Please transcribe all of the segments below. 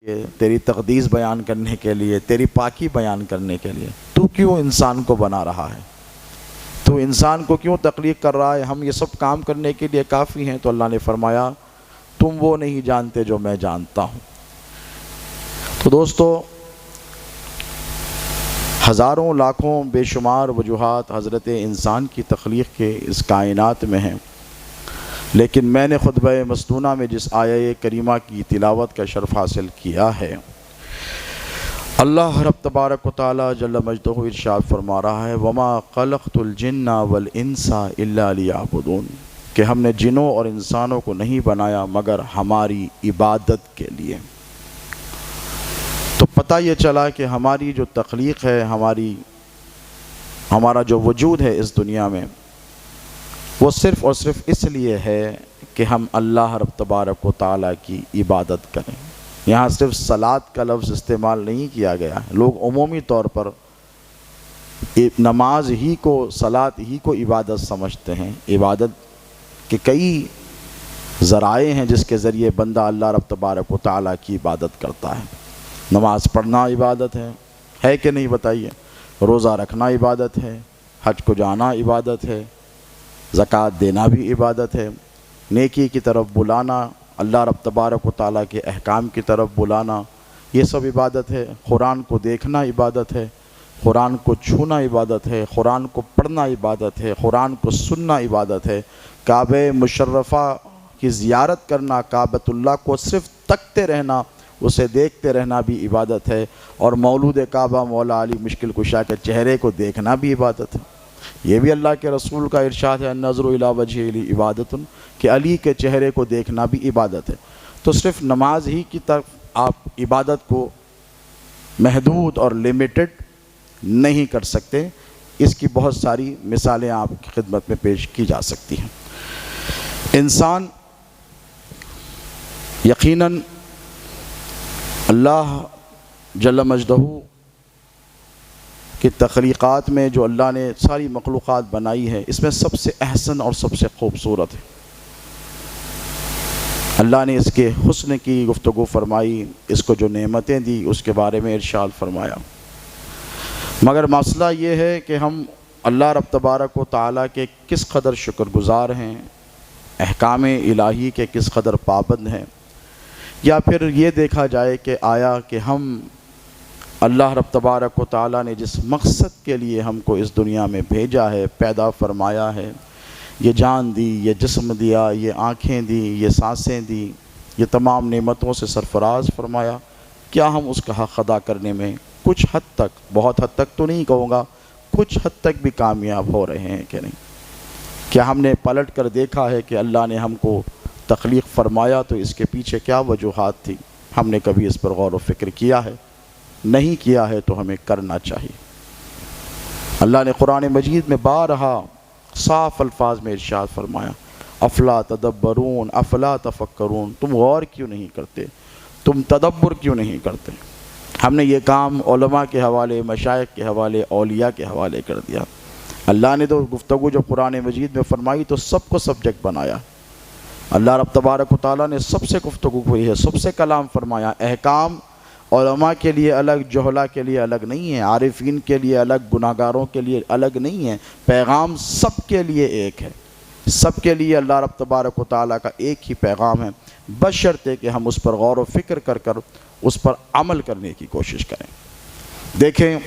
یہ تیری تقدیس بیان کرنے کے لیے، تیری پاکی بیان کرنے کے لیے تو کیوں انسان کو بنا رہا ہے؟ تو انسان کو کیوں تخلیق کر رہا ہے؟ ہم یہ سب کام کرنے کے لیے کافی ہیں۔ تو اللہ نے فرمایا تم وہ نہیں جانتے جو میں جانتا ہوں۔ تو دوستو، ہزاروں لاکھوں بے شمار وجوہات حضرت انسان کی تخلیق کے اس کائنات میں ہیں، لیکن میں نے خطبہ مسنونہ میں جس آیہ کریمہ کی تلاوت کا شرف حاصل کیا ہے، اللہ رب تبارک و تعالی جل مجدہ ارشاد فرما رہا ہے وَمَا خَلَقْتُ الْجِنَّ وَالْإِنسَ إِلَّا لِيَعْبُدُونَ، کہ ہم نے جنوں اور انسانوں کو نہیں بنایا مگر ہماری عبادت کے لیے۔ تو پتہ یہ چلا کہ ہماری جو تخلیق ہے، ہمارا جو وجود ہے اس دنیا میں، وہ صرف اور صرف اس لیے ہے کہ ہم اللہ رب تبارک و تعالیٰ کی عبادت کریں۔ یہاں صرف صلاۃ کا لفظ استعمال نہیں کیا گیا ہے۔ لوگ عمومی طور پر نماز ہی کو، صلاۃ ہی کو عبادت سمجھتے ہیں۔ عبادت کے کئی ذرائع ہیں جس کے ذریعے بندہ اللہ رب تبارک و تعالیٰ کی عبادت کرتا ہے۔ نماز پڑھنا عبادت ہے کہ نہیں بتائیے؟ روزہ رکھنا عبادت ہے، حج کو جانا عبادت ہے، زکوٰۃ دینا بھی عبادت ہے، نیکی کی طرف بلانا، اللہ رب تبارک و تعالیٰ کے احکام کی طرف بلانا، یہ سب عبادت ہے۔ قرآن کو دیکھنا عبادت ہے، قرآن کو چھونا عبادت ہے، قرآن کو پڑھنا عبادت ہے، قرآن کو سننا عبادت ہے، کعبہ مشرفہ کی زیارت کرنا، کعبۃ اللہ کو صرف تکتے رہنا، اسے دیکھتے رہنا بھی عبادت ہے، اور مولود کعبہ مولا علی مشکل کشا کے چہرے کو دیکھنا بھی عبادت ہے۔ یہ بھی اللہ کے رسول کا ارشاد ہے النظر الی وجہ علی عبادت، کہ علی کے چہرے کو دیکھنا بھی عبادت ہے۔ تو صرف نماز ہی کی طرف آپ عبادت کو محدود اور لمیٹڈ نہیں کر سکتے، اس کی بہت ساری مثالیں آپ کی خدمت میں پیش کی جا سکتی ہیں۔ انسان یقیناً اللہ جل مجدہ کی تخلیقات میں جو اللہ نے ساری مخلوقات بنائی ہے، اس میں سب سے احسن اور سب سے خوبصورت ہے۔ اللہ نے اس کے حسن کی گفتگو فرمائی، اس کو جو نعمتیں دی اس کے بارے میں ارشاد فرمایا۔ مگر مسئلہ یہ ہے کہ ہم اللہ رب تبارک و تعالیٰ کے کس قدر شکر گزار ہیں، احکام الہی کے کس قدر پابند ہیں، یا پھر یہ دیکھا جائے کہ آیا کہ ہم اللہ رب تبارک و تعالیٰ نے جس مقصد کے لیے ہم کو اس دنیا میں بھیجا ہے، پیدا فرمایا ہے، یہ جان دی، یہ جسم دیا، یہ آنکھیں دی، یہ سانسیں دی، یہ تمام نعمتوں سے سرفراز فرمایا، کیا ہم اس کا حق ادا کرنے میں کچھ حد تک، بہت حد تک تو نہیں کہوں گا، کچھ حد تک بھی کامیاب ہو رہے ہیں کہ نہیں؟ کیا ہم نے پلٹ کر دیکھا ہے کہ اللہ نے ہم کو تخلیق فرمایا تو اس کے پیچھے کیا وجوہات تھی؟ ہم نے کبھی اس پر غور و فکر کیا ہے؟ نہیں کیا ہے تو ہمیں کرنا چاہیے۔ اللہ نے قرآن مجید میں بارہا صاف الفاظ میں ارشاد فرمایا افلا تدبرون افلا تفکرون، تم غور کیوں نہیں کرتے، تم تدبر کیوں نہیں کرتے؟ ہم نے یہ کام علماء کے حوالے، مشائخ کے حوالے، اولیاء کے حوالے کر دیا۔ اللہ نے تو گفتگو جو قرآن مجید میں فرمائی تو سب کو سبجیکٹ بنایا۔ اللہ رب تبارک و تعالیٰ نے سب سے گفتگو ہوئی ہے، سب سے کلام فرمایا۔ احکام علماء کے لیے الگ، جہلا کے لیے الگ نہیں ہے، عارفین کے لیے الگ، گناہگاروں کے لیے الگ نہیں ہے۔ پیغام سب کے لیے ایک ہے، سب کے لیے اللہ رب تبارک و تعالیٰ کا ایک ہی پیغام ہے، بشرطے کہ ہم اس پر غور و فکر کر اس پر عمل کرنے کی کوشش کریں۔ دیکھیں،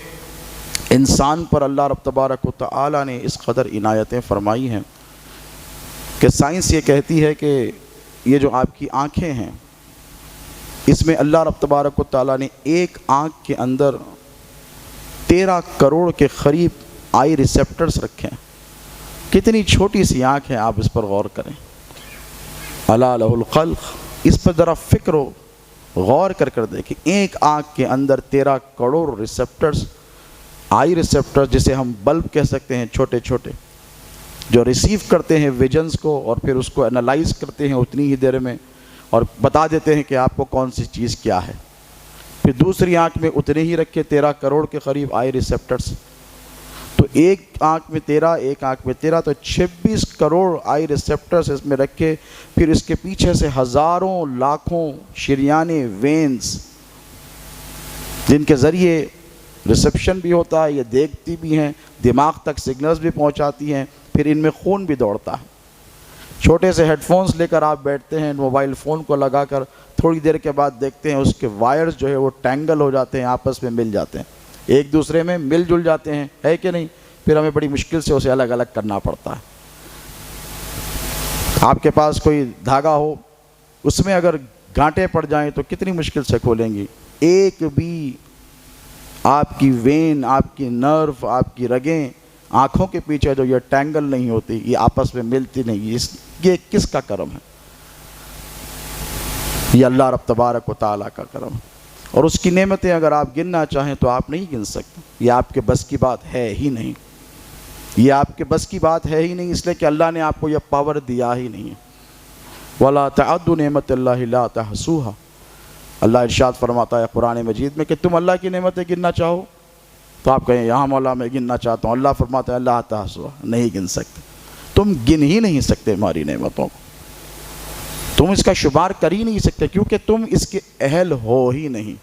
انسان پر اللہ رب تبارک و تعالیٰ نے اس قدر عنایتیں فرمائی ہیں کہ سائنس یہ کہتی ہے کہ یہ جو آپ کی آنکھیں ہیں، اس میں اللہ رب تبارک و تعالیٰ نے ایک آنکھ کے اندر 13 کروڑ کے قریب آئی ریسیپٹرز رکھے ہیں۔ کتنی چھوٹی سی آنکھ ہے، آپ اس پر غور کریں۔ الا لہ الخلق، اس پر ذرا فکر و غور کر دیکھیں۔ ایک آنکھ کے اندر 13 کروڑ ریسیپٹرز، آئی ریسیپٹرز جسے ہم بلب کہہ سکتے ہیں، چھوٹے چھوٹے، جو ریسیو کرتے ہیں ویژنز کو اور پھر اس کو انالائز کرتے ہیں اتنی ہی دیر میں اور بتا دیتے ہیں کہ آپ کو کون سی چیز کیا ہے۔ پھر دوسری آنکھ میں اتنے ہی رکھے 13 کروڑ کے قریب آئی ریسیپٹرز، تو ایک آنکھ میں 13، ایک آنکھ میں 13، تو 26 کروڑ آئی ریسیپٹرز اس میں رکھے۔ پھر اس کے پیچھے سے ہزاروں لاکھوں شریانے وینز جن کے ذریعے ریسیپشن بھی ہوتا ہے، یہ دیکھتی بھی ہیں، دماغ تک سگنلز بھی پہنچاتی ہیں، پھر ان میں خون بھی دوڑتا ہے۔ چھوٹے سے ہیڈ فونز لے کر آپ بیٹھتے ہیں، موبائل فون کو لگا کر تھوڑی دیر کے بعد دیکھتے ہیں اس کے وائرز جو ہے وہ ٹینگل ہو جاتے ہیں، آپس میں مل جاتے ہیں، ایک دوسرے میں مل جل جاتے ہیں، ہے کہ نہیں؟ پھر ہمیں بڑی مشکل سے اسے الگ الگ کرنا پڑتا ہے۔ آپ کے پاس کوئی دھاگا ہو، اس میں اگر گانٹے پڑ جائیں تو کتنی مشکل سے کھولیں گی، ایک بھی آپ کی وین، آپ کی نرو، آپ کی رگیں آنکھوں کے پیچھے جو یہ ٹینگل نہیں ہوتی، یہ آپس میں ملتی نہیں، یہ کس کا کرم ہے؟ یہ اللہ رب تبارک و تعالیٰ کا کرم ہے، اور اس کی نعمتیں اگر آپ گننا چاہیں تو آپ نہیں گن سکتے، یہ آپ کے بس کی بات ہے ہی نہیں، یہ آپ کے بس کی بات ہے ہی نہیں، اس لیے کہ اللہ نے آپ کو یہ پاور دیا ہی نہیں ہے۔ وَلَا تَعُدُّوا نِعْمَتَ اللَّهِ لَا تَحْصُوهَا، اللہ ارشاد فرماتا ہے قرآن مجید میں کہ تم اللہ کی نعمتیں گننا چاہو تو آپ کہیں یہاں مولا میں گننا چاہتا ہوں، اللہ فرماتا ہے اللہ تحصوها، نہیں گن سکتے، تم گن ہی نہیں سکتے ہماری نعمتوں کو، تم اس کا شمار کر ہی نہیں سکتے، کیونکہ تم اس کے اہل ہو ہی نہیں۔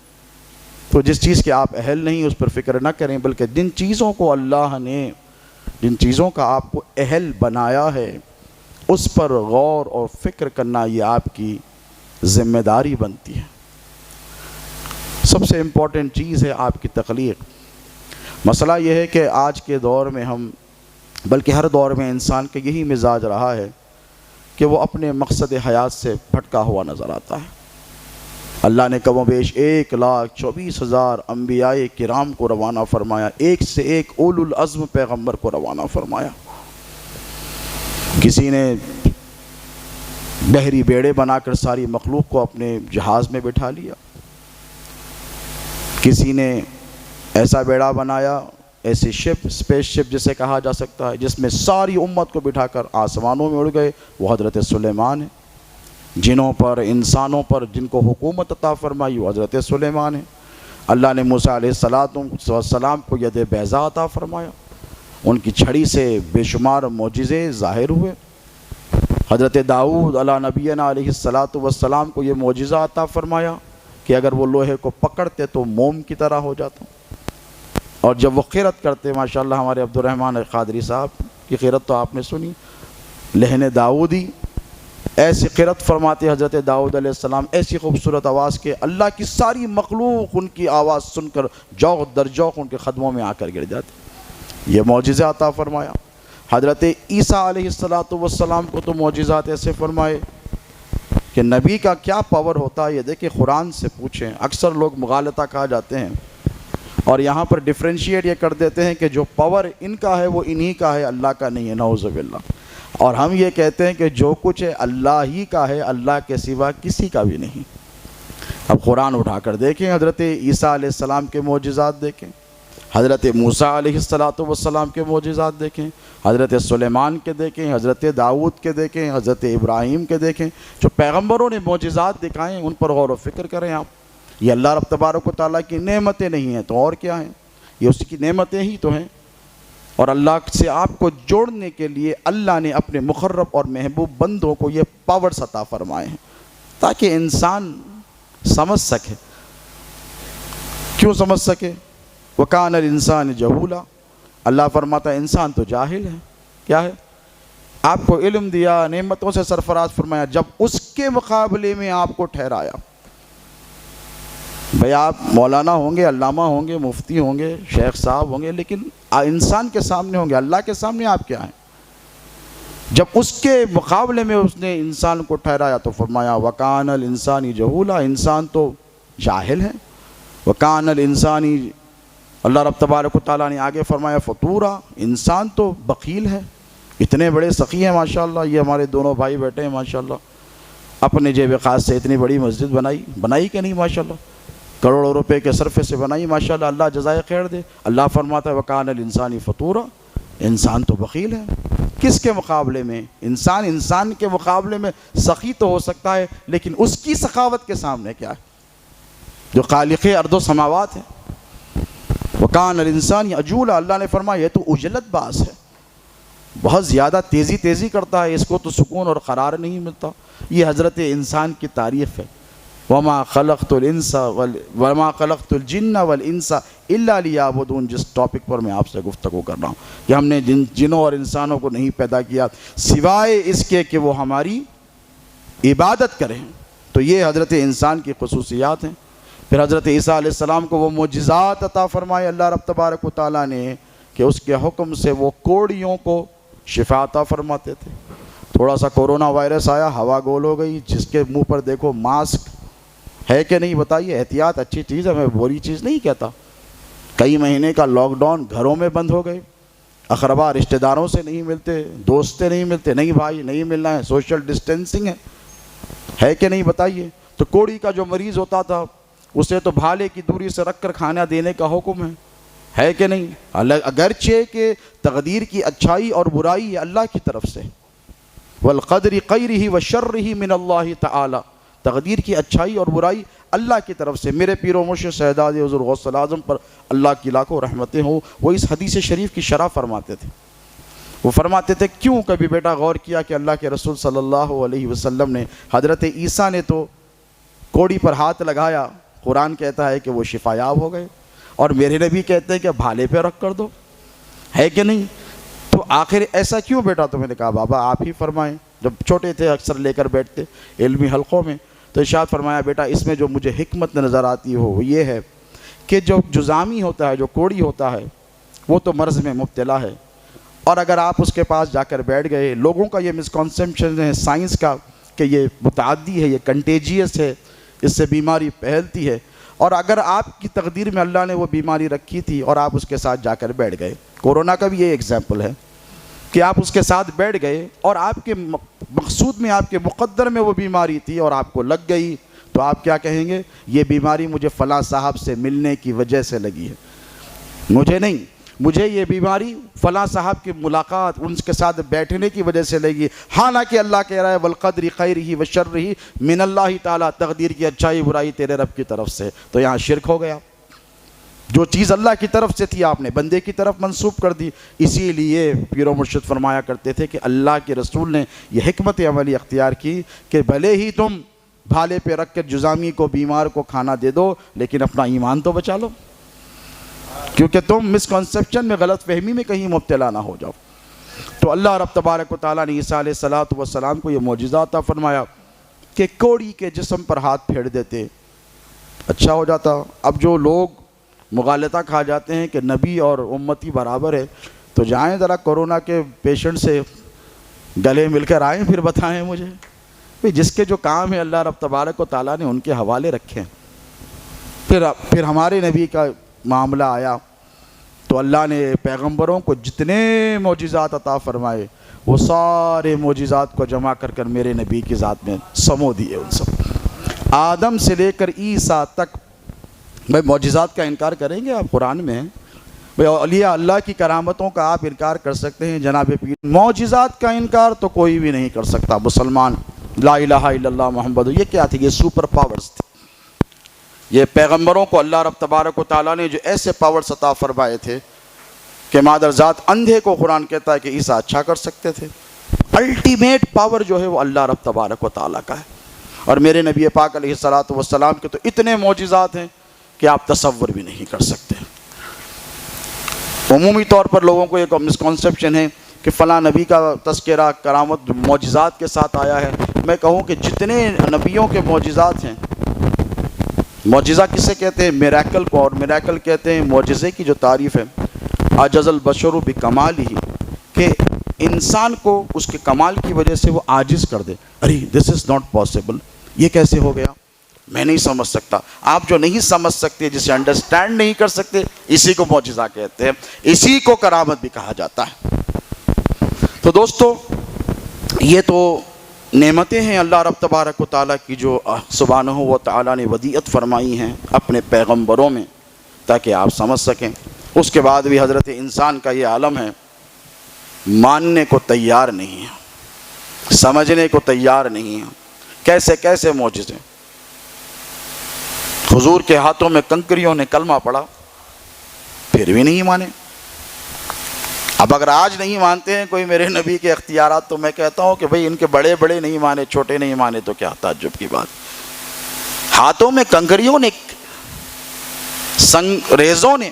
تو جس چیز کے آپ اہل نہیں اس پر فکر نہ کریں، بلکہ جن چیزوں کو اللہ نے، جن چیزوں کا آپ کو اہل بنایا ہے اس پر غور اور فکر کرنا یہ آپ کی ذمہ داری بنتی ہے۔ سب سے امپورٹنٹ چیز ہے آپ کی تخلیق۔ مسئلہ یہ ہے کہ آج کے دور میں ہم، بلکہ ہر دور میں انسان کا یہی مزاج رہا ہے کہ وہ اپنے مقصد حیات سے بھٹکا ہوا نظر آتا ہے۔ اللہ نے کم و بیش 1,24,000 انبیاء کرام کو روانہ فرمایا، ایک سے ایک اولو العزم پیغمبر کو روانہ فرمایا۔ کسی نے بحری بیڑے بنا کر ساری مخلوق کو اپنے جہاز میں بٹھا لیا، کسی نے ایسا بیڑا بنایا، ایسی شپ، اسپیس شپ جسے کہا جا سکتا ہے، جس میں ساری امت کو بٹھا کر آسمانوں میں اڑ گئے، وہ حضرت سلیمان ہے۔ جنوں پر، انسانوں پر جن کو حکومت عطا فرمائی وہ حضرت سلیمان ہے۔ اللہ نے موسیٰ علیہ السلام کو ید بیضا عطا فرمایا، ان کی چھڑی سے بے شمار معجزے ظاہر ہوئے۔ حضرت داؤد علیہ نبینا علیہ السلام کو یہ معجزہ عطا فرمایا کہ اگر وہ لوہے کو پکڑتے تو موم کی طرح ہو جاتا، اور جب وہ قرأت کرتے، ماشاءاللہ ہمارے عبد الرحمن قادری صاحب کی قرأت تو آپ نے سنی، لہن داؤدی، ایسی قرأت فرماتے حضرت داؤد علیہ السلام، ایسی خوبصورت آواز کہ اللہ کی ساری مخلوق ان کی آواز سن کر جوق در جوق ان کے قدموں میں آ کر گر جاتی۔ یہ معجزہ عطا فرمایا۔ حضرت عیسیٰ علیہ السلام کو تو معجزات ایسے فرمائے کہ نبی کا کیا پاور ہوتا ہے یہ دیکھیں، قرآن سے پوچھیں۔ اکثر لوگ مغالطہ کہا جاتے ہیں اور یہاں پر ڈیفرینشیٹ یہ کر دیتے ہیں کہ جو پاور ان کا ہے وہ انہی کا ہے، اللہ کا نہیں ہے، نعوذ باللہ۔ اور ہم یہ کہتے ہیں کہ جو کچھ ہے اللہ ہی کا ہے، اللہ کے سوا کسی کا بھی نہیں۔ اب قرآن اٹھا کر دیکھیں، حضرت عیسیٰ علیہ السلام کے معجزات دیکھیں، حضرت موسیٰ علیہ السلام کے معجزات دیکھیں، حضرت سلیمان کے دیکھیں، حضرت داؤد کے دیکھیں، حضرت ابراہیم کے دیکھیں، جو پیغمبروں نے معجزات دکھائیں ان پر غور و فکر کریں آپ۔ یہ اللہ رب تبارک و تعالیٰ کی نعمتیں نہیں ہیں تو اور کیا ہیں؟ یہ اس کی نعمتیں ہی تو ہیں، اور اللہ سے آپ کو جوڑنے کے لیے اللہ نے اپنے مقرب اور محبوب بندوں کو یہ پاورز عطا فرمائے ہیں تاکہ انسان سمجھ سکے۔ کیوں سمجھ سکے؟ وَكَانَ الْإِنسَانُ جَهُولًا، اللہ فرماتا ہے انسان تو جاہل ہے۔ کیا ہے؟ آپ کو علم دیا، نعمتوں سے سرفراز فرمایا، جب اس کے مقابلے میں آپ کو ٹھہرایا۔ بھئی آپ مولانا ہوں گے، علامہ ہوں گے، مفتی ہوں گے، شیخ صاحب ہوں گے، لیکن انسان کے سامنے ہوں گے، اللہ کے سامنے آپ کیا ہیں؟ جب اس کے مقابلے میں اس نے انسان کو ٹھہرایا تو فرمایا وَكَانَ الْإِنسَانِ جَهُولًا، انسان تو جاہل ہے۔ وَكَانَ الْإِنسَانِ، اللہ رب تبارک و تعالیٰ نے آگے فرمایا فَطُورًا، انسان تو بخیل ہے۔ اتنے بڑے سخی ہیں ماشاءاللہ، یہ ہمارے دونوں بھائی بیٹھے ہیں ماشاءاللہ، اپنے جیب خاص سے اتنی بڑی مسجد بنائی کہ نہیں ماشاءاللہ، کروڑوں روپے کے صرفے سے بنائی ماشاءاللہ، اللہ جزائے خیر دے۔ اللہ فرماتا ہے وَكَانَ الْإِنسَانِ فَطُورًا، انسان تو بخیل ہے۔ کس کے مقابلے میں؟ انسان کے مقابلے میں سخی تو ہو سکتا ہے، لیکن اس کی سخاوت کے سامنے کیا ہے جو خالق ارض و سماوات ہے؟ وَكَانَ الْإِنسَانِ عَجُولًا، اللہ نے فرمایا یہ تو عجلت باز ہے، بہت زیادہ تیزی کرتا ہے، اس کو تو سکون اور قرار نہیں ملتا۔ یہ حضرت انسان کی تعریف ہے وما خلقت الجن والانس الا لیعبدون، جس ٹاپک پر میں آپ سے گفتگو کر رہا ہوں کہ ہم نے جنوں اور انسانوں کو نہیں پیدا کیا سوائے اس کے کہ وہ ہماری عبادت کریں۔ تو یہ حضرت انسان کی خصوصیات ہیں۔ پھر حضرت عیسیٰ علیہ السلام کو وہ معجزات عطا فرمائے اللہ رب تبارک و تعالیٰ نے کہ اس کے حکم سے وہ کوڑیوں کو شفا عطا فرماتے تھے۔ تھوڑا سا کورونا وائرس آیا، ہوا گول ہو گئی، جس کے منہ پر دیکھو ماسک ہے کہ نہیں بتائیے؟ احتیاط اچھی چیز ہے، میں بری چیز نہیں کہتا۔ کئی مہینے کا لاک ڈاؤن، گھروں میں بند ہو گئے، اقربا رشتہ داروں سے نہیں ملتے، دوست سے نہیں ملتے، نہیں بھائی نہیں ملنا ہے، سوشل ڈسٹینسنگ ہے کہ نہیں بتائیے؟ تو کوڑی کا جو مریض ہوتا تھا اسے تو بھالے کی دوری سے رکھ کر کھانا دینے کا حکم ہے کہ نہیں؟ اگرچہ کہ تقدیر کی اچھائی اور برائی اللہ کی طرف سے، والقدر خیرہ وشرہ من اللہ تعالی، تقدیر کی اچھائی اور برائی اللہ کی طرف سے۔ میرے پیر و مرشد سیداد حضور غوث اعظم پر اللہ کی لاکھوں رحمتیں ہوں، وہ اس حدیث شریف کی شرح فرماتے تھے۔ وہ فرماتے تھے کیوں کبھی بیٹا غور کیا کہ اللہ کے رسول صلی اللہ علیہ وسلم نے، حضرت عیسیٰ نے تو کوڑی پر ہاتھ لگایا، قرآن کہتا ہے کہ وہ شفا یاب ہو گئے، اور میرے نبی کہتے ہیں کہ بھالے پہ رکھ کر دو، ہے کہ نہیں؟ تو آخر ایسا کیوں بیٹا؟ تو میں نے کہا بابا آپ ہی فرمائیں۔ جب چھوٹے تھے اکثر لے کر بیٹھتے علمی حلقوں میں، تو ارشاد فرمایا بیٹا اس میں جو مجھے حکمت نظر آتی ہو وہ یہ ہے کہ جو جزامی ہوتا ہے، جو کوڑی ہوتا ہے، وہ تو مرض میں مبتلا ہے، اور اگر آپ اس کے پاس جا کر بیٹھ گئے، لوگوں کا یہ مسکنسیپشن ہے سائنس کا کہ یہ متعدی ہے، یہ کنٹیجیس ہے، اس سے بیماری پھیلتی ہے، اور اگر آپ کی تقدیر میں اللہ نے وہ بیماری رکھی تھی اور آپ اس کے ساتھ جا کر بیٹھ گئے، کورونا کا بھی یہ ایگزامپل ہے کہ آپ اس کے ساتھ بیٹھ گئے اور آپ کے مقصود میں، آپ کے مقدر میں وہ بیماری تھی اور آپ کو لگ گئی، تو آپ کیا کہیں گے؟ یہ بیماری مجھے فلاں صاحب سے ملنے کی وجہ سے لگی ہے، مجھے نہیں، مجھے یہ بیماری فلاں صاحب کی ملاقات، ان کے ساتھ بیٹھنے کی وجہ سے لگی۔ حالانکہ اللہ کہہ رہا ہے والقدر خیرہ وشرہ من اللہ تعالیٰ، تقدیر کی اچھائی برائی تیرے رب کی طرف سے۔ تو یہاں شرک ہو گیا، جو چیز اللہ کی طرف سے تھی آپ نے بندے کی طرف منسوب کر دی۔ اسی لیے پیر و مرشد فرمایا کرتے تھے کہ اللہ کے رسول نے یہ حکمت عملی اختیار کی کہ بھلے ہی تم بھالے پہ رکھ کر جزامی کو، بیمار کو کھانا دے دو، لیکن اپنا ایمان تو بچا لو، کیونکہ تم مسکنسیپشن میں، غلط فہمی میں کہیں مبتلا نہ ہو جاؤ۔ تو اللہ رب تبارک و تعالیٰ نے عیسیٰ علیہ السلام کو یہ معجزہ عطا فرمایا کہ کوڑی کے جسم پر ہاتھ پھیر دیتے، اچھا ہو جاتا۔ اب جو لوگ مغالطہ کھا جاتے ہیں کہ نبی اور امتی برابر ہے، تو جائیں ذرا کورونا کے پیشنٹ سے گلے مل کر آئیں، پھر بتائیں مجھے بھئی جس کے جو کام ہے اللہ رب تبارک و تعالیٰ نے ان کے حوالے رکھے ہیں۔ پھر ہمارے نبی کا معاملہ آیا تو اللہ نے پیغمبروں کو جتنے معجزات عطا فرمائے وہ سارے معجزات کو جمع کر کر میرے نبی کی ذات میں سمو دیے۔ ان سب آدم سے لے کر عیسیٰ تک، بھائی معجزات کا انکار کریں گے آپ؟ قرآن میں بھائی اولیاء اللہ کی کرامتوں کا آپ انکار کر سکتے ہیں جناب پیر، معجزات کا انکار تو کوئی بھی نہیں کر سکتا مسلمان۔ لا الہ الا اللہ محمد، یہ کیا تھی؟ یہ سپر پاورز تھی۔ یہ پیغمبروں کو اللہ رب تبارک و تعالیٰ نے جو ایسے پاورز عطا فرمائے تھے کہ مادر ذات اندھے کو قرآن کہتا ہے کہ عیسیٰ اچھا کر سکتے تھے۔ الٹیمیٹ پاور جو ہے وہ اللہ رب تبارک و تعالیٰ کا ہے، اور میرے نبی پاک علیہ السلام کے تو اتنے معجزات ہیں کہ آپ تصور بھی نہیں کر سکتے۔ عمومی طور پر لوگوں کو ایک مسکنسیپشن ہے کہ فلاں نبی کا تذکرہ کرامت معجزات کے ساتھ آیا ہے۔ میں کہوں کہ جتنے نبیوں کے معجزات ہیں، معجزہ کسے کہتے ہیں؟ میریکل کو، اور میریکل کہتے ہیں معجزے کی جو تعریف ہے، عجز البشر بکمالہ، کہ انسان کو اس کے کمال کی وجہ سے وہ عاجز کر دے، ارے دس از ناٹ پاسبل، یہ کیسے ہو گیا، میں نہیں سمجھ سکتا۔ آپ جو نہیں سمجھ سکتے، جسے انڈرسٹینڈ نہیں کر سکتے، اسی کو معجزہ کہتے ہیں، اسی کو کرامت بھی کہا جاتا ہے۔ تو دوستو، یہ تو نعمتیں ہیں اللہ رب تبارک و تعالیٰ کی جو سبحانہ و تعالیٰ نے ودیعت فرمائی ہیں اپنے پیغمبروں میں تاکہ آپ سمجھ سکیں۔ اس کے بعد بھی حضرت انسان کا یہ عالم ہے، ماننے کو تیار نہیں ہے، سمجھنے کو تیار نہیں ہے۔ کیسے کیسے معجزے، حضور کے ہاتھوں میں کنکریوں نے کلمہ پڑا پھر بھی نہیں مانے۔ اب اگر آج نہیں مانتے ہیں کوئی میرے نبی کے اختیارات، تو میں کہتا ہوں کہ بھئی ان کے بڑے بڑے نہیں مانے، چھوٹے نہیں مانے تو کیا تعجب کی بات۔ ہاتھوں میں کنکریوں نے، سنگریزوں نے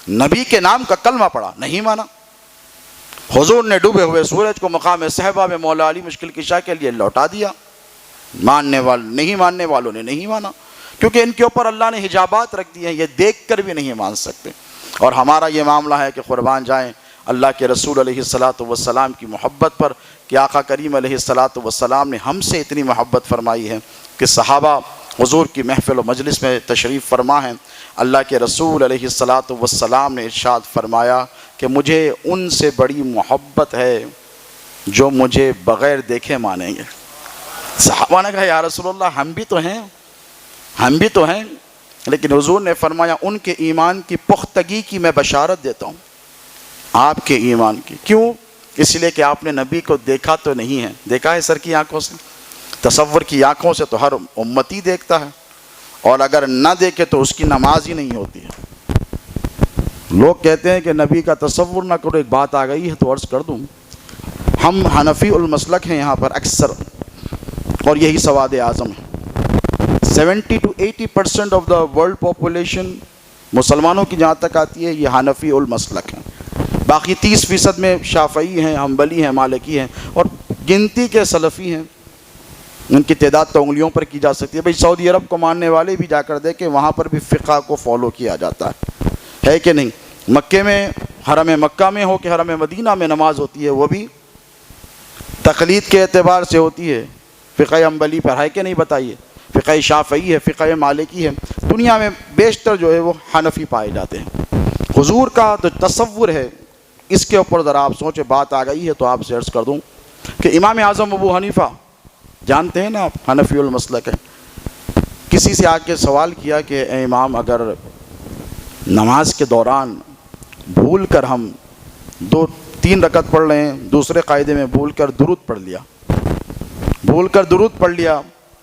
نبی کے نام کا کلمہ پڑھا، نہیں مانا۔ حضور نے ڈوبے ہوئے سورج کو مقام صحبہ میں مولا علی مشکل کشا کے لیے لوٹا دیا، نہیں ماننے والوں نے نہیں مانا، کیونکہ ان کے اوپر اللہ نے حجابات رکھ دیے ہیں، یہ دیکھ کر بھی نہیں مان سکتے۔ اور ہمارا یہ معاملہ ہے کہ قربان جائیں اللہ کے رسول علیہ الصلاۃ والسلام کی محبت پر، کہ آقا کریم علیہ الصلاۃ والسلام نے ہم سے اتنی محبت فرمائی ہے کہ صحابہ حضور کی محفل و مجلس میں تشریف فرما ہیں، اللہ کے رسول علیہ الصلاۃ والسلام نے ارشاد فرمایا کہ مجھے ان سے بڑی محبت ہے جو مجھے بغیر دیکھے مانیں گے۔ صحابہ نے کہا یا رسول اللہ ہم بھی تو ہیں، لیکن حضور نے فرمایا ان کے ایمان کی پختگی کی میں بشارت دیتا ہوں، آپ کے ایمان کی۔ کیوں؟ اس لیے کہ آپ نے نبی کو دیکھا تو نہیں ہے، دیکھا ہے سر کی آنکھوں سے، تصور کی آنکھوں سے تو ہر امتی دیکھتا ہے، اور اگر نہ دیکھے تو اس کی نماز ہی نہیں ہوتی ہے۔ لوگ کہتے ہیں کہ نبی کا تصور نہ کرو، ایک بات آ گئی ہے تو عرض کر دوں، ہم حنفی المسلک ہیں یہاں پر اکثر، اور یہی سواد اعظم ہے۔ 70 to 80% of the world population مسلمانوں کی جہاں تک آتی ہے یہ حنفی المسلک ہیں، باقی 30% میں شافعی ہیں، حنبلی ہیں، مالکی ہیں، اور گنتی کے سلفی ہیں، ان کی تعداد تو انگلیوں پر کی جا سکتی ہے۔ بھئی سعودی عرب کو ماننے والے بھی جا کر دیکھیں، وہاں پر بھی فقہ کو فالو کیا جاتا ہے کہ نہیں؟ مکے میں، حرم مکہ میں ہو کہ حرم مدینہ میں نماز ہوتی ہے، وہ بھی تقلید کے اعتبار سے ہوتی ہے، فقہ حنبلی پر ہے کہ نہیں بتائیے، فقہ شافعی ہے، فقہ مالکی ہے، دنیا میں بیشتر جو ہے وہ حنفی پائے جاتے ہیں۔ حضور کا جو تصور ہے اس کے اوپر ذرا آپ سوچیں، بات آ گئی ہے تو آپ سے عرض کر دوں کہ امام اعظم ابو حنیفہ جانتے ہیں نا آپ، حنفی المسلک ہے، کسی سے آ کے سوال کیا کہ اے امام اگر نماز کے دوران بھول کر ہم 2-3 رکعت پڑھ رہے ہیں، دوسرے قاعدے میں بھول کر درود پڑھ لیا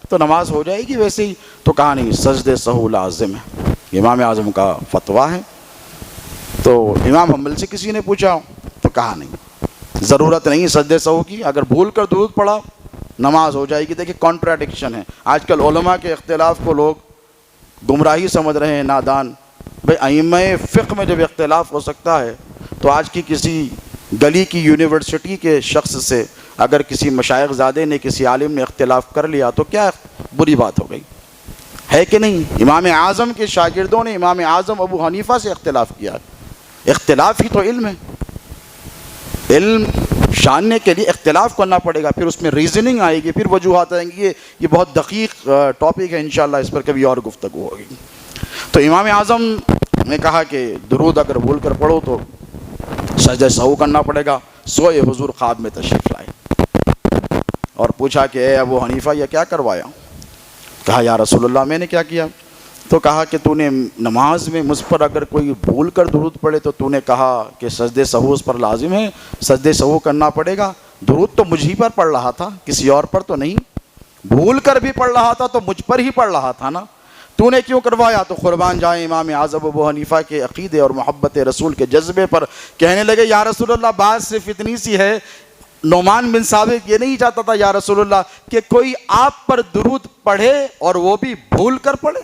تو نماز ہو جائے گی ویسے ہی؟ تو کہا نہیں، سجدے سہو لازم ہے، امام اعظم کا فتویٰ ہے۔ تو امام حنبل سے کسی نے پوچھا تو کہا نہیں، ضرورت نہیں سجدے سہو کی، اگر بھول کر درود پڑھا نماز ہو جائے گی۔ دیکھیں کانٹراڈکشن ہے، آج کل علماء کے اختلاف کو لوگ گمراہی سمجھ رہے ہیں، نادان۔ بھئی ائمہ فقہ میں جب اختلاف ہو سکتا ہے تو آج کی کسی گلی کی یونیورسٹی کے شخص سے اگر کسی مشائخ زادے نے، کسی عالم نے اختلاف کر لیا تو کیا بری بات ہو گئی، ہے کہ نہیں؟ امام اعظم کے شاگردوں نے امام اعظم ابو حنیفہ سے اختلاف کیا، اختلاف ہی تو علم ہے، علم جاننے کے لیے اختلاف کرنا پڑے گا، پھر اس میں ریزننگ آئے گی، پھر وجوہات آئیں گی۔ یہ بہت دقیق ٹاپک ہے، انشاءاللہ اس پر کبھی اور گفتگو ہوگی۔ تو امام اعظم نے کہا کہ درود اگر بھول کر پڑھو تو سجدہ سہو کرنا پڑے گا۔ سوئے حضور خواب میں تشریف لائے اور پوچھا کہ اے ابو حنیفہ یہ کیا کروایا؟ کہا یا رسول اللہ میں نے کیا کیا؟ تو کہا کہ تو نے نماز میں مجھ پر اگر کوئی بھول کر درود پڑھے تو تو نے کہا کہ سجدے سہو اس پر لازم ہے، سجدے سہو کرنا پڑے گا۔ درود تو مجھ ہی پر پڑھ رہا تھا، کسی اور پر تو نہیں، بھول کر بھی پڑھ رہا تھا تو مجھ پر ہی پڑھ رہا تھا نا، تو نے کیوں کروایا؟ تو قربان جائیں امام اعظم ابو حنیفہ کے عقیدے اور محبت رسول کے جذبے پر کہنے لگے یا رسول اللہ بات صرف اتنی سی ہے، نعمان بن ثابت یہ نہیں چاہتا تھا یا رسول اللہ کہ کوئی آپ پر درود پڑھے اور وہ بھی بھول کر پڑھے،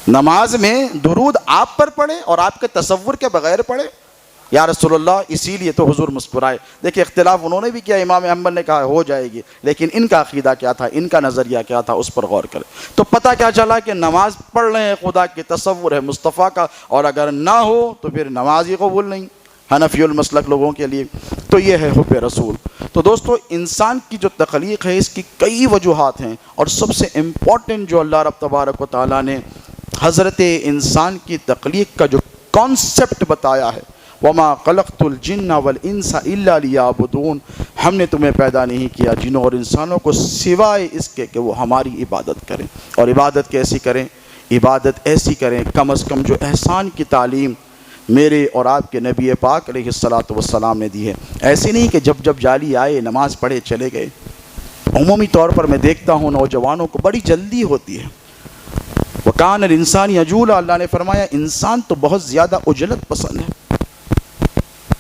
نماز میں درود آپ پر پڑھے اور آپ کے تصور کے بغیر پڑھے یا رسول اللہ۔ اسی لیے تو حضور مسکرائے۔ دیکھیں اختلاف انہوں نے بھی کیا، امام حنبل نے کہا ہو جائے گی، لیکن ان کا عقیدہ کیا تھا، ان کا نظریہ کیا تھا، اس پر غور کریں۔ تو پتہ کیا چلا کہ نماز پڑھ رہے ہیں، خدا کے تصور ہے مصطفیٰ کا، اور اگر نہ ہو تو پھر نماز ہی قبول نہیں، حنفی المسلک لوگوں کے لیے۔ تو یہ ہے حب رسول۔ تو دوستو انسان کی جو تخلیق ہے اس کی کئی وجوہات ہیں، اور سب سے امپورٹنٹ جو اللہ رب تبارک و تعالیٰ نے حضرت انسان کی تخلیق کا جو کانسیپٹ بتایا ہے، وَمَا خَلَقْتُ الْجِنَّ وَالْإِنسَ إِلَّا لِيَعْبُدُونَ، ہم نے تمہیں پیدا نہیں کیا جنوں اور انسانوں کو سوائے اس کے کہ وہ ہماری عبادت کریں۔ اور عبادت کیسی کریں؟ عبادت ایسی کریں کم از کم جو احسان کی تعلیم میرے اور آپ کے نبی پاک علیہ الصلاۃ والسلام نے دی ہے۔ ایسے نہیں کہ جب جب جالی آئے نماز پڑھے چلے گئے۔ عمومی طور پر میں دیکھتا ہوں نوجوانوں کو بڑی جلدی ہوتی ہے، وَكَانَ الْإِنسَانُ يَجُولُ، اللہ نے فرمایا انسان تو بہت زیادہ عجلت پسند ہے،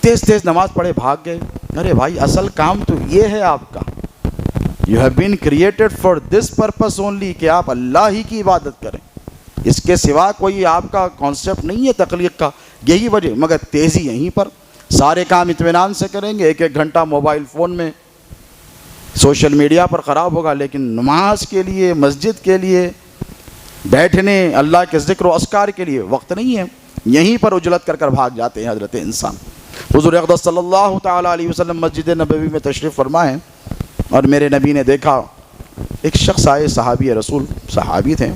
تیز تیز نماز پڑھے بھاگ گئے۔ ارے بھائی اصل کام تو یہ ہے آپ کا، you have been created for this purpose only, کہ آپ اللہ ہی کی عبادت کریں، اس کے سوا کوئی آپ کا کانسیپٹ نہیں ہے تخلیق کا. یہی وجہ، مگر تیزی یہیں پر، سارے کام اطمینان سے کریں گے، ایک ایک گھنٹہ موبائل فون میں سوشل میڈیا پر خراب ہوگا، لیکن نماز کے لیے، مسجد کے لیے، بیٹھنے اللہ کے ذکر و اذکار کے لیے وقت نہیں ہے. یہیں پر اجلت کر بھاگ جاتے ہیں حضرت انسان. حضور اقدس صلی اللہ تعالیٰ علیہ وسلم مسجد نبوی میں تشریف فرمائے، اور میرے نبی نے دیکھا ایک شخص آئے، صحابی رسول، صحابی تھے،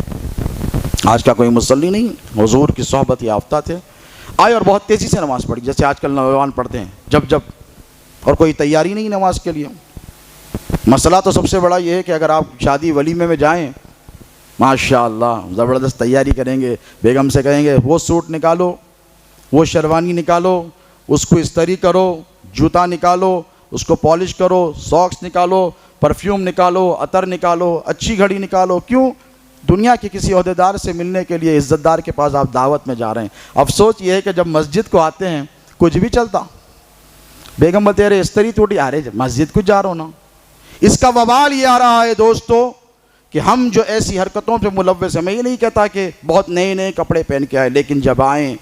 آج کا کوئی مصلی نہیں، حضور کی صحبت یافتہ تھے، آئے اور بہت تیزی سے نماز پڑھی، جیسے آج کل نوجوان پڑھتے ہیں جب اور کوئی تیاری نہیں نماز کے لیے. مسئلہ تو سب سے بڑا یہ ہے کہ اگر آپ شادی ولیمے میں جائیں، ماشاء اللہ زبردست تیاری کریں گے، بیگم سے کہیں گے وہ سوٹ نکالو، وہ شیروانی نکالو، اس کو استری کرو، جوتا نکالو، اس کو پالش کرو، ساکس نکالو، پرفیوم نکالو، عطر نکالو، اچھی گھڑی نکالو. کیوں؟ دنیا کے کسی عہدیدار سے ملنے کے لیے، عزت دار کے پاس آپ دعوت میں جا رہے ہیں. افسوس یہ ہے کہ جب مسجد کو آتے ہیں کچھ بھی چلتا، بیگم بتے رہے استری ٹوٹی، آ رہے جب مسجد کو جا رہا ہوں نا. اس کا وبال یہ آ رہا ہے دوستو کہ ہم جو ایسی حرکتوں پہ ملوث ہیں، میں یہ نہیں کہتا کہ بہت نئے نئے کپڑے پہن کے آئے، لیکن جب آئیں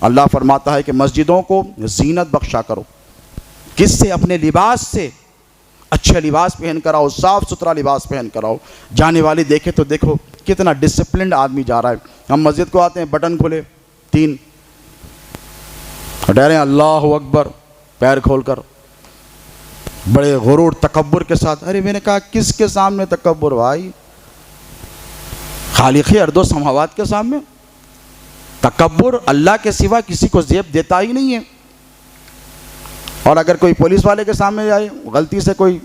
اللہ فرماتا ہے کہ مسجدوں کو زینت بخشا کرو. کس سے؟ اپنے لباس سے. اچھا لباس پہن کر آؤ، صاف ستھرا لباس پہن کر آؤ. جانے والی دیکھے تو دیکھو کتنا ڈسپلنڈ آدمی جا رہا ہے. ہم مسجد کو آتے ہیں، بٹن کھلے 3، ڈرے اللہ اکبر پیر کھول کر، بڑے غرور تکبر کے ساتھ. ارے میں نے کہا کس کے سامنے تکبر بھائی؟ خالق ارض و سماوات کے سامنے. تکبر اللہ کے سوا کسی کو زیب دیتا ہی نہیں ہے. اور اگر کوئی پولیس والے کے سامنے جائے، غلطی سے کوئی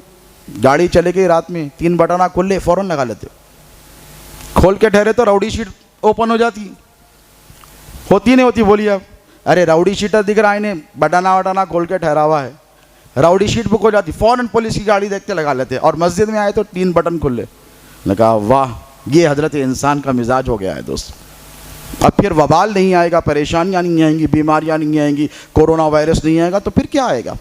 گاڑی چلے گئی رات میں، 3 بٹنا کھلے، فوراً لگا لیتے. کھول کے ٹھہرے تو راؤڈی شیٹ اوپن ہو جاتی. ہوتی نہیں ہوتی؟ بولیے آپ. ارے راؤڈی شیٹر دکھ رہا ہے، بٹنا کھول کے ٹھہرا ہوا ہے، راؤڈی شیٹ بک ہو جاتی، فوراً پولیس کی گاڑی دیکھتے لگا لیتے. اور مسجد میں آئے تو 3 بٹن کھلے. نے کہا واہ، یہ حضرت انسان کا مزاج ہو گیا ہے دوست. اب پھر وبال نہیں آئے گا، پریشانیاں نہیں آئیں گی، بیماریاں نہیں آئیں گی، کورونا وائرس نہیں آئے گا، تو پھر کیا آئے گا؟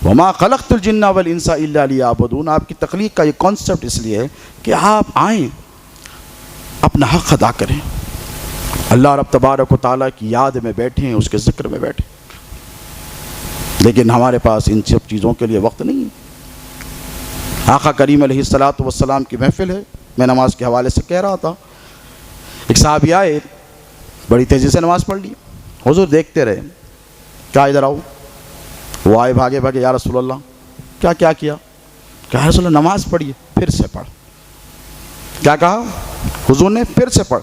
وما خلقت الجن والانس الا لیعبدون. آپ کی تخلیق کا یہ کانسیپٹ اس لیے ہے کہ آپ آئیں، اپنا حق ادا کریں، اللہ رب تبارک و تعالیٰ کی یاد میں بیٹھیں، اس کے ذکر میں بیٹھیں. لیکن ہمارے پاس ان سب چیزوں کے لیے وقت نہیں ہے. آقا کریم علیہ الصلوۃ والسلام کی محفل ہے، میں نماز کے حوالے سے کہہ رہا تھا. ایک صحابی آئے، بڑی تیزی سے نماز پڑھ لی. حضور دیکھتے رہے، کیا ادھر آؤ. وہ آئے بھاگے بھاگے، یا رسول اللہ کیا کیا کیا؟ کہا رسول اللہ نماز پڑھیے، پھر سے پڑھ. کیا کہا حضور نے؟ پھر سے پڑھ.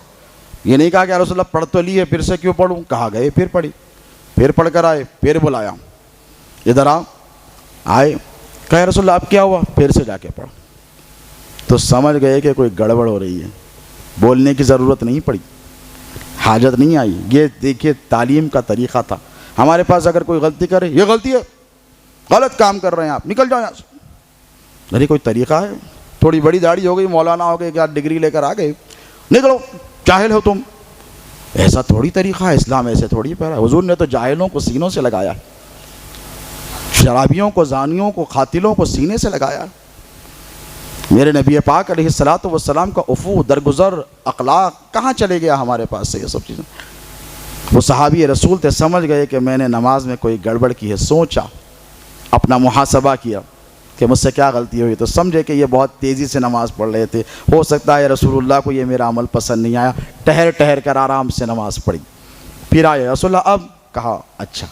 یہ نہیں کہا کہ یا رسول اللہ پڑھ تو لی ہے، پھر سے کیوں پڑھوں. کہا گئے پھر پڑھی، پھر پڑھ کر آئے، پھر بلایا، ادھر آ. آئے، کہا یا رسول اللہ اب کیا ہوا؟ پھر سے جا کے پڑھ. تو سمجھ گئے کہ کوئی گڑبڑ ہو رہی ہے. بولنے کی ضرورت نہیں پڑی، حاجت نہیں آئی. یہ دیکھیے تعلیم کا طریقہ تھا. ہمارے پاس اگر کوئی غلطی کرے، یہ غلطی ہے، غلط کام کر رہے ہیں آپ، نکل جاؤ یہاں سے. ارے کوئی طریقہ ہے؟ تھوڑی بڑی داڑھی ہو گئی، مولانا ہو گئے، کیا ڈگری لے کر آ گئے، نکلو، جاہل ہو تم. ایسا تھوڑی طریقہ ہے اسلام، ایسے تھوڑی پڑھا. حضور نے تو جاہلوں کو سینوں سے لگایا، شرابیوں کو، زانیوں کو، قاتلوں کو سینے سے لگایا. میرے نبی پاک علیہ الصلوۃ والسلام کا عفو، درگزر، اخلاق کہاں چلے گیا ہمارے پاس سے یہ سب چیزیں. وہ صحابی رسول تھے، سمجھ گئے کہ میں نے نماز میں کوئی گڑبڑ کی ہے. سوچا، اپنا محاسبہ کیا کہ مجھ سے کیا غلطی ہوئی. تو سمجھے کہ یہ بہت تیزی سے نماز پڑھ رہے تھے، ہو سکتا ہے رسول اللہ کو یہ میرا عمل پسند نہیں آیا. ٹہر ٹہر کر آرام سے نماز پڑھی. پھر آئے رسول اللہ، اب کہا اچھا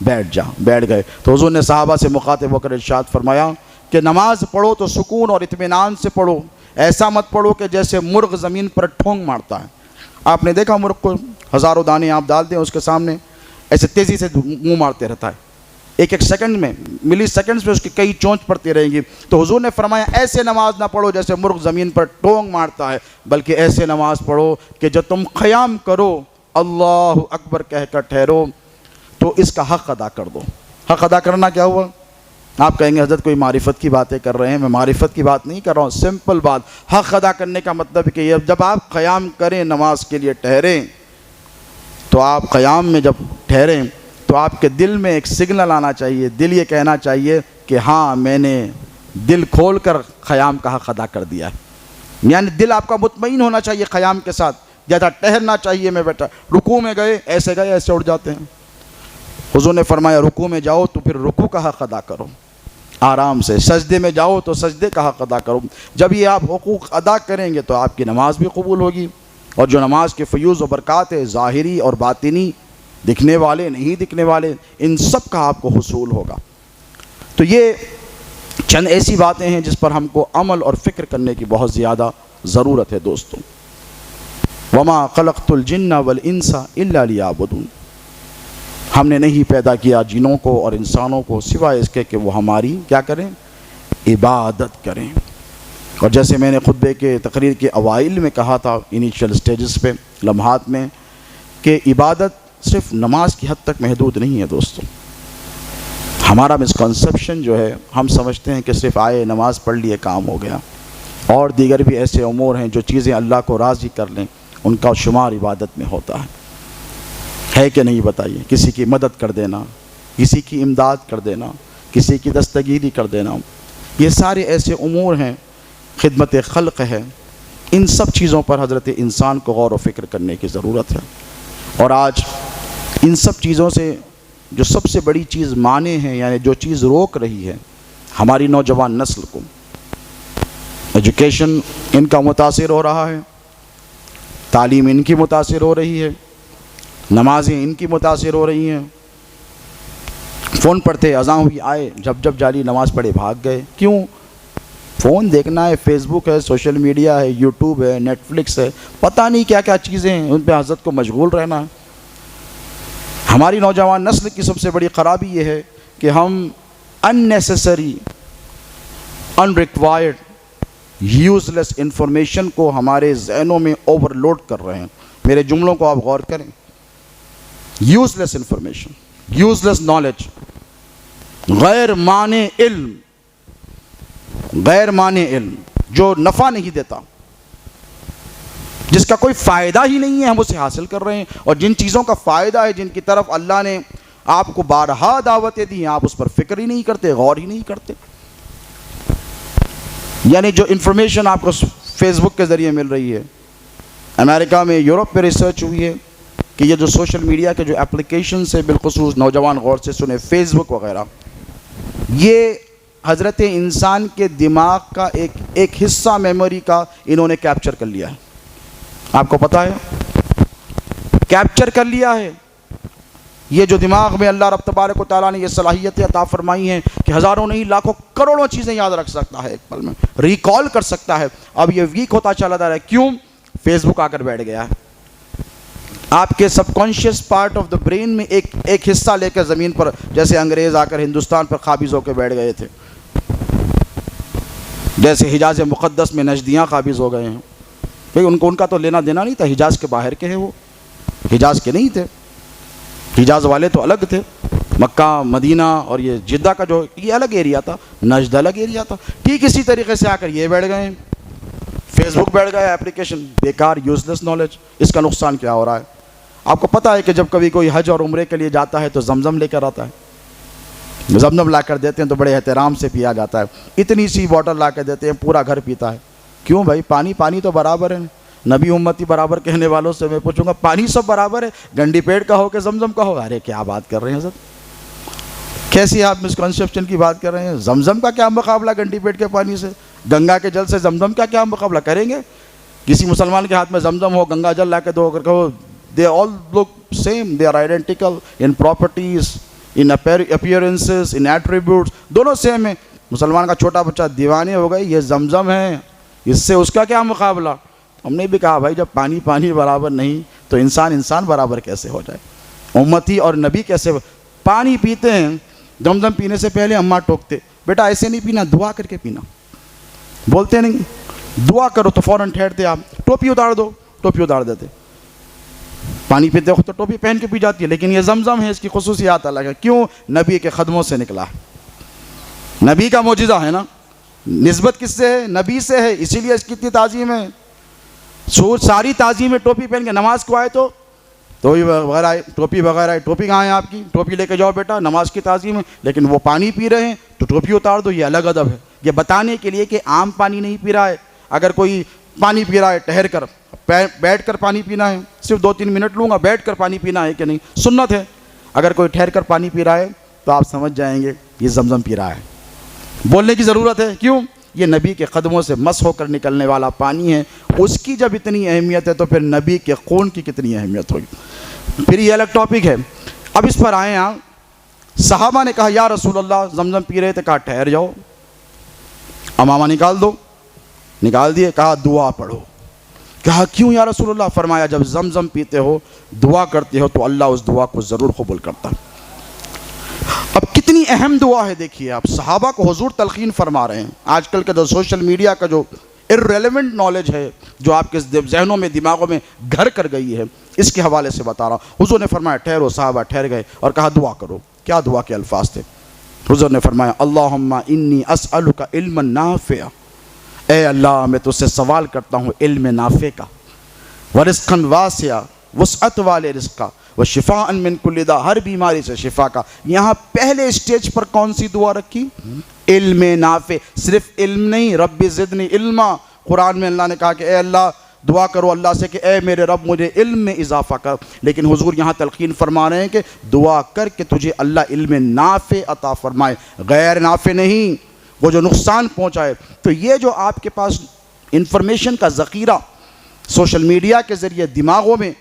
بیٹھ جا. بیٹھ گئے تو حضور نے صحابہ سے مخاطب ہو کر ارشاد فرمایا کہ نماز پڑھو تو سکون اور اطمینان سے پڑھو. ایسا مت پڑھو کہ جیسے مرغ زمین پر ٹھونگ مارتا ہے. آپ نے دیکھا مرغ کو ہزاروں دانے آپ ڈال دیں اس کے سامنے، ایسے تیزی سے منہ مارتے رہتا ہے، ایک ایک سیکنڈ میں، ملی سیکنڈز میں اس کی کئی چونچ پڑتی رہیں گی. تو حضور نے فرمایا ایسے نماز نہ پڑھو جیسے مرغ زمین پر ٹونگ مارتا ہے، بلکہ ایسے نماز پڑھو کہ جب تم قیام کرو، اللہ اکبر کہہ کر ٹھہرو تو اس کا حق ادا کر دو. حق ادا کرنا کیا ہوا؟ آپ کہیں گے حضرت کوئی معرفت کی باتیں کر رہے ہیں. میں معرفت کی بات نہیں کر رہا ہوں، سمپل بات. حق ادا کرنے کا مطلب کہ جب آپ قیام کریں، نماز کے لیے ٹھہریں، تو آپ قیام میں جب ٹھہریں تو آپ کے دل میں ایک سگنل آنا چاہیے. دل یہ کہنا چاہیے کہ ہاں میں نے دل کھول کر قیام کا حق ادا کر دیا ہے. یعنی دل آپ کا مطمئن ہونا چاہیے قیام کے ساتھ، زیادہ ٹہرنا چاہیے. میں بیٹا رکوع میں گئے ایسے اٹھ جاتے ہیں. حضور نے فرمایا رکوع میں جاؤ تو پھر رکوع کا حق ادا کرو آرام سے، سجدے میں جاؤ تو سجدے کا حق ادا کرو. جب یہ آپ حقوق ادا کریں گے تو آپ کی نماز بھی قبول ہوگی، اور جو نماز کے فیوز و برکات ہے ظاہری اور باطنی، دکھنے والے نہیں دکھنے والے، ان سب کا آپ کو حصول ہوگا. تو یہ چند ایسی باتیں ہیں جس پر ہم کو عمل اور فکر کرنے کی بہت زیادہ ضرورت ہے دوستوں. وما خلقت الجن والانس الا لیعبدون. ہم نے نہیں پیدا کیا جنوں کو اور انسانوں کو سوائے اس کے کہ وہ ہماری کیا کریں؟ عبادت کریں. اور جیسے میں نے خطبے کے تقریر کے اوائل میں کہا تھا، انیشیل سٹیجز پہ، لمحات میں، کہ عبادت صرف نماز کی حد تک محدود نہیں ہے دوستوں. ہمارا مسکنسیپشن جو ہے، ہم سمجھتے ہیں کہ صرف آئے نماز پڑھ لیے کام ہو گیا، اور دیگر بھی ایسے امور ہیں جو چیزیں اللہ کو راضی کر لیں ان کا شمار عبادت میں ہوتا ہے کہ نہیں بتائیے؟ کسی کی مدد کر دینا، کسی کی امداد کر دینا، کسی کی دستگیری کر دینا، یہ سارے ایسے امور ہیں، خدمت خلق ہے. ان سب چیزوں پر حضرت انسان کو غور و فکر کرنے کی ضرورت ہے. اور آج ان سب چیزوں سے جو سب سے بڑی چیز مانے ہیں، یعنی جو چیز روک رہی ہے ہماری نوجوان نسل کو، ایجوکیشن ان کا متاثر ہو رہا ہے، تعلیم ان کی متاثر ہو رہی ہے، نمازیں ان کی متاثر ہو رہی ہیں. فون پڑھتے اذان ہوئی آئے، جب جاری نماز پڑھے بھاگ گئے. کیوں؟ فون دیکھنا ہے، فیس بک ہے، سوشل میڈیا ہے، یوٹیوب ہے، نیٹ فلکس ہے، پتہ نہیں کیا کیا چیزیں ہیں، ان پہ حضرت کو مشغول رہنا ہے. ہماری نوجوان نسل کی سب سے بڑی خرابی یہ ہے کہ ہم unnecessary unrequired useless انفارمیشن کو ہمارے ذہنوں میں اوور لوڈ کر رہے ہیں. میرے جملوں کو آپ غور کریں. یوزلیس انفارمیشن، یوزلیس نالج، غیر معنی علم، غیر معنی علم جو نفع نہیں دیتا، جس کا کوئی فائدہ ہی نہیں ہے، ہم اسے حاصل کر رہے ہیں. اور جن چیزوں کا فائدہ ہے، جن کی طرف اللہ نے آپ کو بارہا دعوتیں دی ہیں، آپ اس پر فکر ہی نہیں کرتے، غور ہی نہیں کرتے. یعنی جو انفارمیشن آپ کو فیس بک کے ذریعے مل رہی ہے، امریکہ میں، یورپ میں ریسرچ ہوئی ہے کہ یہ جو سوشل میڈیا کے جو اپلیکیشنز ہیں، بالخصوص نوجوان غور سے سنیں، فیس بک وغیرہ، یہ حضرت انسان کے دماغ کا ایک حصہ میموری کا انہوں نے کیپچر کر لیا ہے. آپ کو پتہ ہے؟ کیپچر کر لیا ہے. یہ جو دماغ میں اللہ رب تبارک و تعالیٰ نے یہ صلاحیتیں عطا فرمائی ہیں کہ ہزاروں نہیں لاکھوں کروڑوں چیزیں یاد رکھ سکتا ہے، ایک پل میں ریکال کر سکتا ہے. اب یہ ویک ہوتا چلا جا رہا ہے. کیوں؟ فیس بک آ کر بیٹھ گیا ہے. آپ کے سب conscious part of the brain میں ایک حصہ لے کر زمین پر، جیسے انگریز آ کر ہندوستان پر قابض ہو کے بیٹھ گئے تھے، جیسے حجاز مقدس میں نجدیاں قابض ہو گئے ہیں. ان کا تو لینا دینا نہیں تھا، حجاز کے باہر کے ہیں، وہ حجاز کے نہیں تھے. حجاز والے تو الگ تھے، مکہ مدینہ اور یہ جدہ کا جو یہ الگ ایریا تھا، نجد الگ ایریا تھا. ٹھیک اسی طریقے سے آ کر یہ بیٹھ گئے ہیں، فیس بک بیٹھ گیا، اپلیکیشن بیکار، یوزلیس نالج. اس کا نقصان کیا ہو رہا ہے؟ آپ کو پتہ ہے کہ جب کبھی کوئی حج اور عمرے کے لیے جاتا ہے تو زمزم لے کر آتا ہے. زمزم لا کر دیتے ہیں تو بڑے احترام سے پیا جاتا ہے. اتنی سی بوٹل لا کے دیتے ہیں، پورا گھر پیتا ہے. کیوں بھائی؟ پانی تو برابر ہے. نبی امتی برابر کہنے والوں سے میں پوچھوں گا، پانی سب برابر ہے، گنڈی پیٹ کا ہو کہ زمزم کا ہو؟ ارے کیا بات کر رہے ہیں حضرت، کیسی آپ مسکنسیپشن کی بات کر رہے ہیں؟ زمزم کا کیا مقابلہ گنڈی پیٹ کے پانی سے؟ گنگا کے جل سے زمزم کا کیا مقابلہ کریں گے؟ کسی مسلمان کے ہاتھ میں زمزم ہو، گنگا جل لا کے دو کر کہو، they all look same, they are identical in properties, in appearances, in attributes، دونوں سیم ہیں. مسلمان کا چھوٹا بچہ دیوانے ہو گئے، یہ زمزم ہے، اس سے اس کا کیا مقابلہ؟ ہم نے بھی کہا بھائی جب پانی برابر نہیں تو انسان برابر کیسے ہو جائے؟ امتی اور نبی کیسے؟ پانی پیتے ہیں، زمزم پینے سے پہلے اماں ٹوکتے، بیٹا ایسے نہیں پینا، دعا کر کے پینا. بولتے نہیں دعا کرو تو فوراً ٹھہرتے آپ، ٹوپی اتار دو، ٹوپی اتار دیتے. پانی پیتے وقت تو ٹوپی پہن کے پی جاتی ہے، لیکن یہ زمزم ہے، اس کی خصوصیات الگ ہے. کیوں؟ نبی کے قدموں سے نکلا ہے، نبی کا معجزہ ہے نا. نسبت کس سے ہے؟ نبی سے ہے، اسی لیے اس کی اتنی تعظیم ہے. ساری تعظیم ہے ٹوپی پہن کے. نماز کو آئے تو ٹوپی وغیرہ، ٹوپی کہاں ہے آپ کی؟ ٹوپی لے کے جاؤ بیٹا، نماز کی تعظیم ہے. لیکن وہ پانی پی رہے ہیں تو ٹوپی اتار دو، یہ الگ ادب ہے. یہ بتانے کے لیے کہ عام پانی نہیں پی رہا ہے. اگر کوئی پانی پی رہا ہے ٹھہر کر بیٹھ کر پانی پینا ہے, صرف 2-3 منٹ لوں گا, بیٹھ کر پانی پینا ہے کہ نہیں, سنت ہے. اگر کوئی ٹھہر کر پانی پی رہا ہے تو آپ سمجھ جائیں گے یہ زمزم پی رہا ہے. بولنے کی ضرورت ہے, کیوں؟ یہ نبی کے قدموں سے مس ہو کر نکلنے والا پانی ہے. اس کی جب اتنی اہمیت ہے تو پھر نبی کے خون کی کتنی اہمیت ہوگی. پھر یہ الگ ٹاپک ہے. اب اس پر آئیں آپ. صحابہ نے کہا یا رسول اللہ زمزم پی رہے تھے, کہا ٹھہر جاؤ, امامہ نکال دو. نکال دیے. کہا دعا پڑھو. کہا کیوں یا رسول اللہ؟ فرمایا جب زمزم پیتے ہو دعا کرتے ہو تو اللہ اس دعا کو ضرور قبول کرتا. اب کتنی اہم دعا ہے دیکھیے آپ. صحابہ کو حضور تلقین فرما رہے ہیں. آج کل کا جو سوشل میڈیا کا جو irrelevant نالج ہے, جو آپ کے ذہنوں میں دماغوں میں گھر کر گئی ہے, اس کے حوالے سے بتا رہا ہوں. حضور نے فرمایا ٹھہرو. صحابہ ٹھہر گئے اور کہا دعا کرو. کیا دعا کے الفاظ تھے؟ حضور نے فرمایا اللہم انی اسألک علما نافعا, اے اللہ میں تجھ سے سوال کرتا ہوں علم نافع کا, ورزقا واسعا, وسعت والے رزق کا, وشفاء من کل داء, ہر بیماری سے شفا کا. یہاں پہلے سٹیج پر کون سی دعا رکھی؟ علم نافع. صرف علم نہیں, رب زدنی علما. قرآن میں اللہ نے کہا کہ اے اللہ دعا کرو اللہ سے کہ اے میرے رب مجھے علم میں اضافہ کر. لیکن حضور یہاں تلقین فرما رہے ہیں کہ دعا کر کے تجھے اللہ علم نافع عطا فرمائے, غیر نافع نہیں, وہ جو نقصان پہنچائے. تو یہ جو آپ کے پاس انفارمیشن کا ذخیرہ سوشل میڈیا کے ذریعے دماغوں میں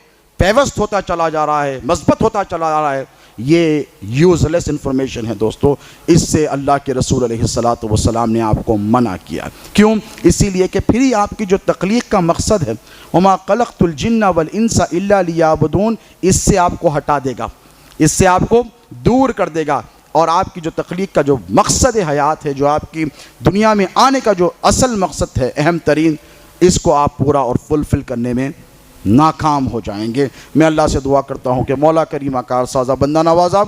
پیوست ہوتا چلا جا رہا ہے, مثبت ہوتا چلا جا رہا ہے, یہ یوزلیس انفارمیشن ہے دوستو. اس سے اللہ کے رسول علیہ السلام نے آپ کو منع کیا. کیوں؟ اسی لیے کہ پھر ہی آپ کی جو تخلیق کا مقصد ہے وما خلقت الجن والانس الا لیعبدون, اس سے آپ کو ہٹا دے گا, اس سے آپ کو دور کر دے گا. اور آپ کی جو تخلیق کا جو مقصد حیات ہے, جو آپ کی دنیا میں آنے کا جو اصل مقصد ہے اہم ترین, اس کو آپ پورا اور فلفل کرنے میں ناکام ہو جائیں گے. میں اللہ سے دعا کرتا ہوں کہ مولا کریمہ کار سازہ بندہ نوازہ,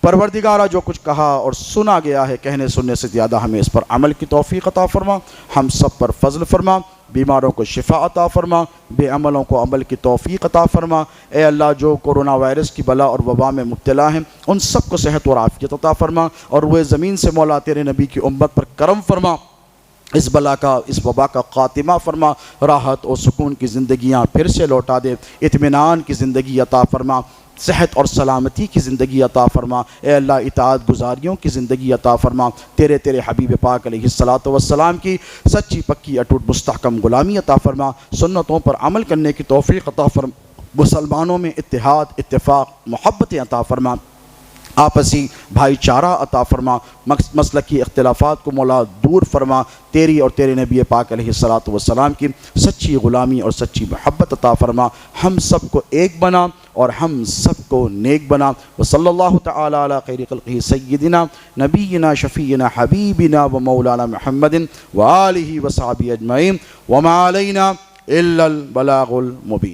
پروردگارہ جو کچھ کہا اور سنا گیا ہے کہنے سننے سے زیادہ ہمیں اس پر عمل کی توفیق عطا فرما, ہم سب پر فضل فرما, بیماروں کو شفا عطا فرما, بے عملوں کو عمل کی توفیق عطا فرما. اے اللہ جو کورونا وائرس کی بلا اور وبا میں مبتلا ہیں ان سب کو صحت اور عافیت عطا فرما, اور وہ زمین سے مولا تیرے نبی کی امت پر کرم فرما, اس بلا کا اس وبا کا خاتمہ فرما, راحت اور سکون کی زندگیاں پھر سے لوٹا دے, اطمینان کی زندگی عطا فرما, صحت اور سلامتی کی زندگی عطا فرما. اے اللہ اطاعت گزاریوں کی زندگی عطا فرما, تیرے حبیب پاک علیہ السلام کی سچی پکی اٹوٹ مستحکم غلامی عطا فرما, سنتوں پر عمل کرنے کی توفیق عطا فرما, مسلمانوں میں اتحاد اتفاق محبتیں عطا فرما, آپسی بھائی چارہ عطا فرما, مسلکی اختلافات کو مولا دور فرما, تیری اور تیرے نبی پاک علیہ السلام کی سچی غلامی اور سچی محبت عطا فرما. ہم سب کو ایک بنا اور ہم سب کو نیک بنا. وصلی اللہ تعالی علی خیر خلقہ سیدنا نبینا شفیعنا حبیبنا و مولانا محمد و آلہ و صحبہ اجمعین, وما علینا الا البلاغ المبین.